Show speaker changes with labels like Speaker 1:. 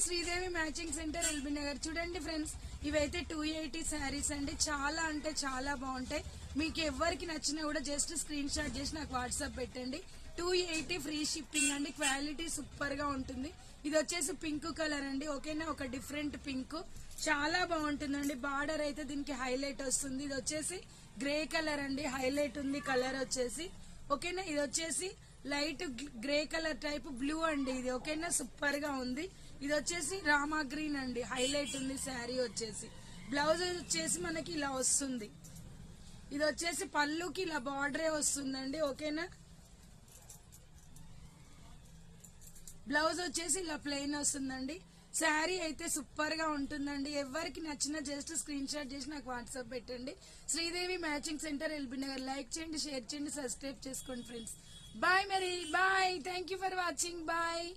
Speaker 1: Sridevi matching centre LB Nagar. చూడండి friends, ఇవైతే 280 శారీస్ అండి. చాలా అంటే చాలా బాగుంటాయి. మీకు ఎవరికి నచ్చినా కూడా జస్ట్ స్క్రీన్ షాట్ చేసి నాకు వాట్సాప్ పెట్టండి. 280 ఫ్రీ షిప్పింగ్ అండి. క్వాలిటీ సూపర్ గా ఉంటుంది. ఇది వచ్చేసి పింక్ కలర్ అండి. ఓకేనా, ఒక డిఫరెంట్ పింక్, చాలా బాగుంటుందండి. బార్డర్ అయితే దీనికి హైలైట్ వస్తుంది. ఇది వచ్చేసి గ్రే కలర్ అండి, హైలైట్ ఉంది కలర్ వచ్చేసి. ఓకేనా, ఇది వచ్చేసి light grey colour type blue అండి ఇది. ఓకేనా, సూపర్ గా ఉంది. ఇది వచ్చేసి రామా గ్రీన్ అండి, హైలైట్ ఉంది శారీ వచ్చేసి. బ్లౌజ్ వచ్చేసి మనకి ఇలా వస్తుంది. ఇది వచ్చేసి పళ్ళుకి ఇలా బార్డరే వస్తుందండి. ఓకేనా, బ్లౌజ్ వచ్చేసి ఇలా ప్లెయిన్ వస్తుందండి. శారీ అయితే సూపర్ గా ఉంటుందండి. ఎవరికి నచ్చినా జస్ట్ స్క్రీన్ షాట్ చేసి నాకు వాట్సాప్ పెట్టండి. Sridevi matching centre LB Nagar. Like చేయండి, షేర్ చేయండి, సబ్స్క్రైబ్ చేసుకోండి ఫ్రెండ్స్. బాయ్ మరి, bye. Thank you for watching. Bye.